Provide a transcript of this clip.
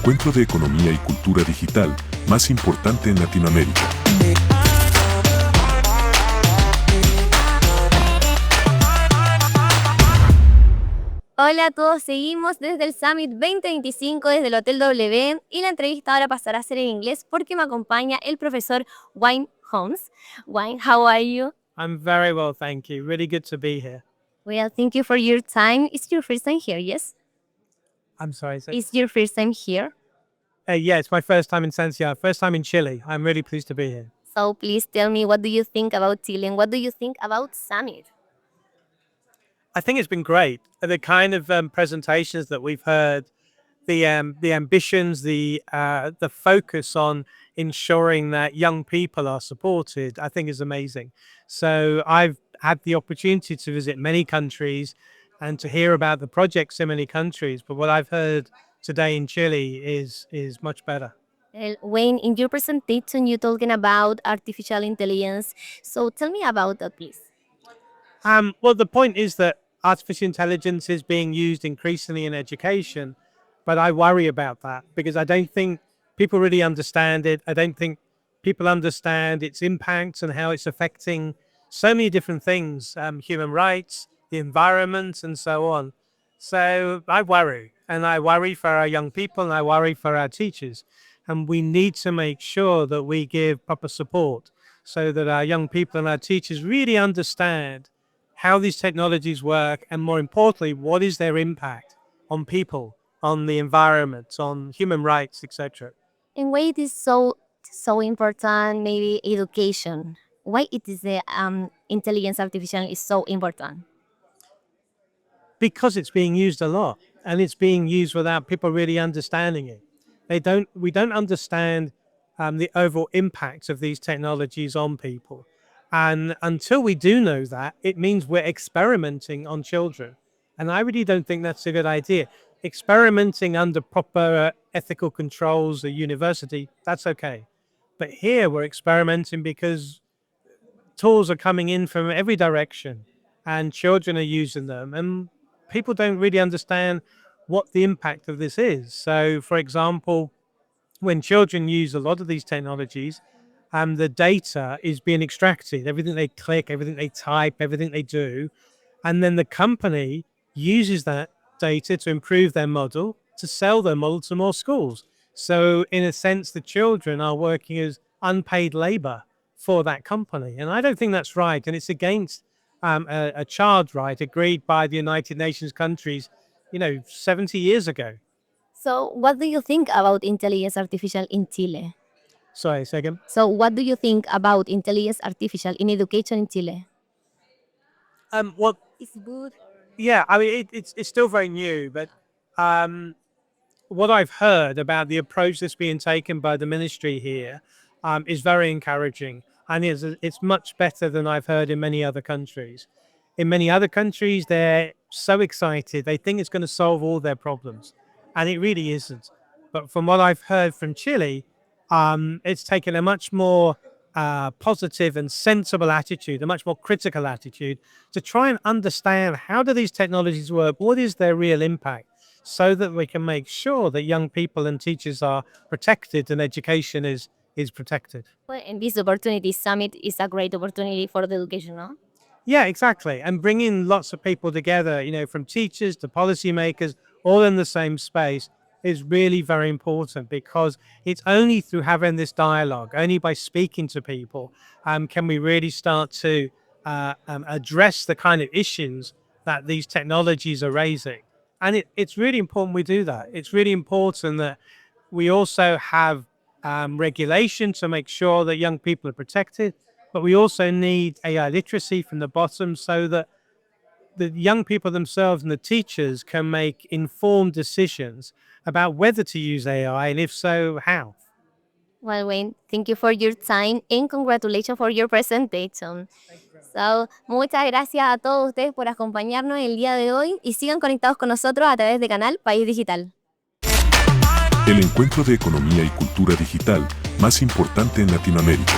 encuentro de economía y cultura digital más importante en Latinoamérica. Hola a todos, seguimos desde el Summit 2025 desde el Hotel W y la entrevista ahora pasará a ser en inglés porque me acompaña el profesor Wayne Holmes. Wayne, how are you? I'm very well, thank you. Really good to be here. Well, thank you for your time. It's your first time here, yes? I'm sorry. It's your first time here. Yeah, it's my first time in Santiago, first time in Chile. I'm really pleased to be here. So please tell me, what do you think about Chile and what do you think about Summit? I think it's been great. The kind of presentations that we've heard, the ambitions, the focus on ensuring that young people are supported, I think is amazing. So I've had the opportunity to visit many countries and to hear about the projects in many countries. But what I've heard today in Chile is much better. Wayne, in your presentation, you're talking about artificial intelligence. So tell me about that, please. Well, the point is that artificial intelligence is being used increasingly in education, but I worry about that because I don't think people really understand it. I don't think people understand its impacts and how it's affecting so many different things, human rights, the environment, and so on. So I worry, and I worry for our young people, and I worry for our teachers. And we need to make sure that we give proper support so that our young people and our teachers really understand how these technologies work, and more importantly, what is their impact on people, on the environment, on human rights, etc. And why it is so important, maybe education? Why it is the intelligence artificial is so important? Because it's being used a lot, and it's being used without people really understanding it. We don't understand the overall impact of these technologies on people. And until we do know that, it means we're experimenting on children. And I really don't think that's a good idea. Experimenting under proper ethical controls at university, that's okay. But here we're experimenting because tools are coming in from every direction and children are using them. And people don't really understand what the impact of this is. So, for example, when children use a lot of these technologies, the data is being extracted, everything they click, everything they type, everything they do. And then the company uses that data to improve their model, to sell their model to more schools. So in a sense, the children are working as unpaid labor for that company. And I don't think that's right. And it's against a child right agreed by the United Nations countries, 70 years ago. So what do you think about intelligence artificial in Chile? Sorry, say again. So what do you think about intelligence artificial in education in Chile? Well, It's good. yeah, I mean, it's still very new, but what I've heard about the approach that's being taken by the ministry here is very encouraging, and it's much better than I've heard in many other countries. In many other countries, they're so excited, they think it's going to solve all their problems, and it really isn't. But from what I've heard from Chile, it's taken a much more positive and sensible attitude, a much more critical attitude to try and understand how do these technologies work, what is their real impact, so that we can make sure that young people and teachers are protected and education is protected. Well, and this opportunity summit is a great opportunity for the education, no? Yeah, exactly. And bringing lots of people together, from teachers to policymakers, all in the same space is really very important, because it's only through having this dialogue, only by speaking to people, can we really start to address the kind of issues that these technologies are raising. And it's really important we do that. It's really important that we also have regulation to make sure that young people are protected, but we also need AI literacy from the bottom so that the young people themselves and the teachers can make informed decisions about whether to use AI, and if so, how. Well, Wayne, thank you for your time and congratulations for your presentation. So, muchas gracias a todos ustedes por acompañarnos el día de hoy y sigan conectados con nosotros a través de Canal País Digital. El encuentro de economía y cultura digital más importante en Latinoamérica.